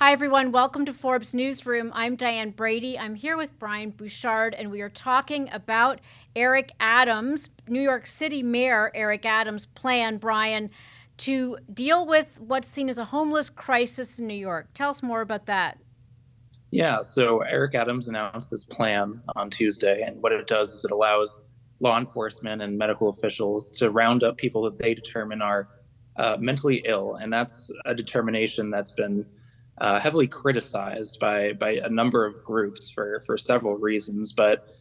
Hi, everyone. Welcome to Forbes Newsroom. I'm Diane Brady. I'm here with Brian Bushard, and we are talking about Eric Adams, New York City Mayor Eric Adams' plan, Brian, to deal with what's seen as a homeless crisis in New York. Tell us more about that. Yeah, so Eric Adams announced this plan on Tuesday, and what it does is it allows law enforcement and medical officials to round up people that they determine are mentally ill, and that's a determination that's been heavily criticized by a number of groups for several reasons. But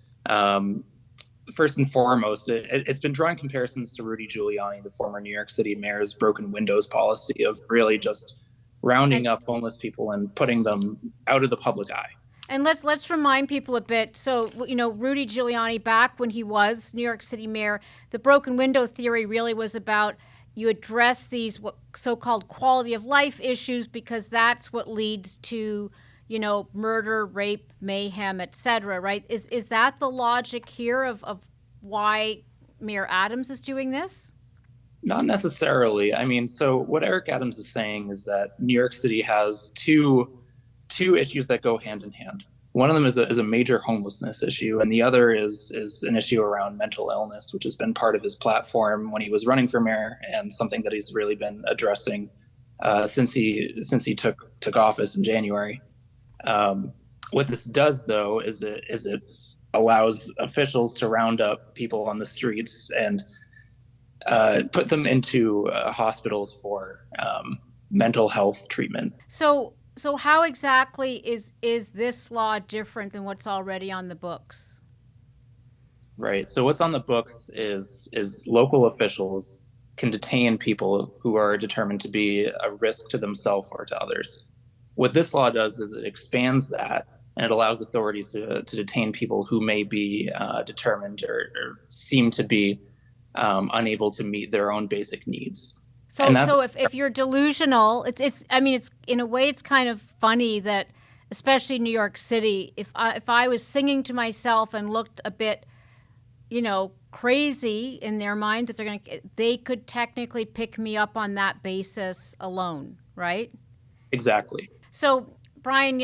first and foremost, it's been drawing comparisons to Rudy Giuliani, the former New York City mayor's broken windows policy of really just rounding up homeless people and putting them out of the public eye. And let's remind people a bit. So, Rudy Giuliani, back when he was New York City mayor, the broken window theory really was about you address these so-called quality of life issues because that's what leads to, murder, rape, mayhem, et cetera, right? Is that the logic here of why Mayor Adams is doing this? Not necessarily. I mean, so what Eric Adams is saying is that New York City has two issues that go hand in hand. One of them is a major homelessness issue, and the other is an issue around mental illness, which has been part of his platform when he was running for mayor, and something that he's really been addressing since he took office in January. What this does, though, is it allows officials to round up people on the streets and put them into hospitals for mental health treatment. So how exactly is this law different than what's already on the books? Right. So what's on the books is local officials can detain people who are determined to be a risk to themselves or to others. What this law does is it expands that, and it allows authorities to detain people who may be determined or seem to be unable to meet their own basic needs. So if you're delusional, it's in a way it's kind of funny that, especially in New York City, if I was singing to myself and looked a bit, crazy in their minds, they could technically pick me up on that basis alone, right? Exactly. So Brian,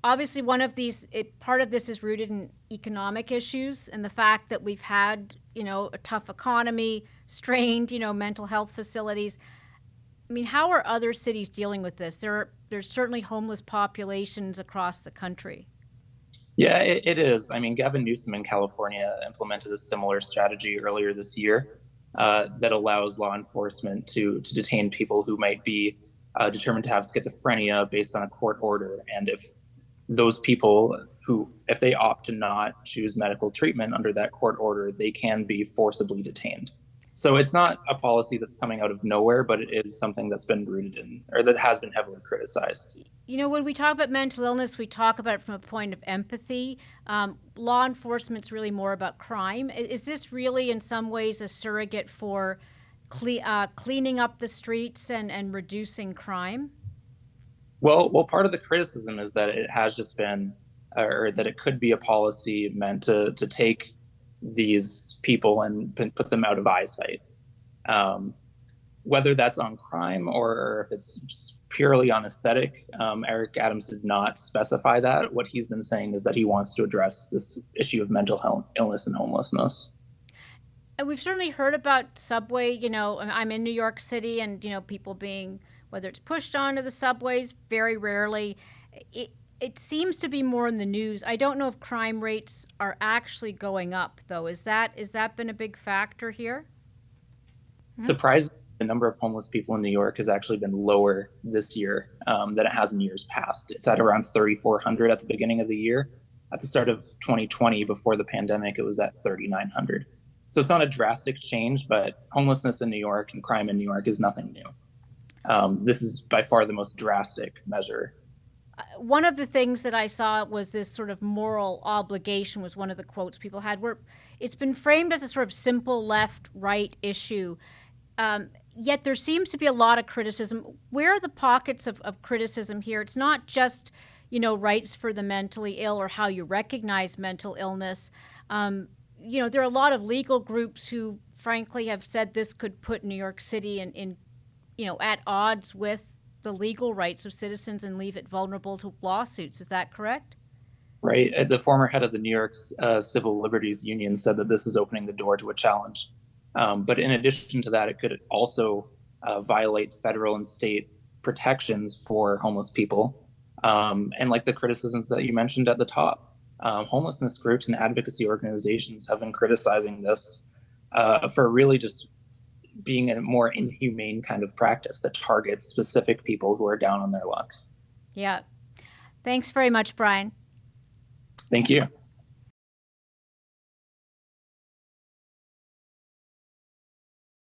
obviously one of these part of this is rooted in economic issues and the fact that we've had a tough economy, strained mental health facilities. I mean, how are other cities dealing with this? There's certainly homeless populations across the country. Yeah, it is. I mean, Gavin Newsom in California implemented a similar strategy earlier this year that allows law enforcement to detain people who might be determined to have schizophrenia based on a court order. And if those people if they opt to not choose medical treatment under that court order, they can be forcibly detained. So it's not a policy that's coming out of nowhere, but it is something that's been rooted in, or that has been heavily criticized. When we talk about mental illness, we talk about it from a point of empathy. Law enforcement's really more about crime. Is this really in some ways a surrogate for cleaning up the streets and reducing crime? Well, part of the criticism is that it has just been, or that it could be a policy meant to take these people and put them out of eyesight. Whether that's on crime or if it's just purely on aesthetic, Eric Adams did not specify that. What he's been saying is that he wants to address this issue of mental health, illness and homelessness. And we've certainly heard about subway, I'm in New York City and, people being, whether it's pushed onto the subways, very rarely. It seems to be more in the news. I don't know if crime rates are actually going up, though. Is that been a big factor here? Surprisingly, the number of homeless people in New York has actually been lower this year than it has in years past. It's at around 3,400 at the beginning of the year. At the start of 2020, before the pandemic, it was at 3,900. So it's not a drastic change, but homelessness in New York and crime in New York is nothing new. This is by far the most drastic measure. One of the things that I saw was this sort of moral obligation was one of the quotes people had, where it's been framed as a sort of simple left-right issue. Yet there seems to be a lot of criticism. Where are the pockets of criticism here? It's not just, rights for the mentally ill or how you recognize mental illness. There are a lot of legal groups who, frankly, have said this could put New York City in at odds with the legal rights of citizens and leave it vulnerable to lawsuits. Is that correct? Right. The former head of the New York Civil Liberties Union said that this is opening the door to a challenge. But in addition to that, it could also violate federal and state protections for homeless people. And like the criticisms that you mentioned at the top, homelessness groups and advocacy organizations have been criticizing this for really just being a more inhumane kind of practice that targets specific people who are down on their luck. Yeah. Thanks very much, Brian. Thank you.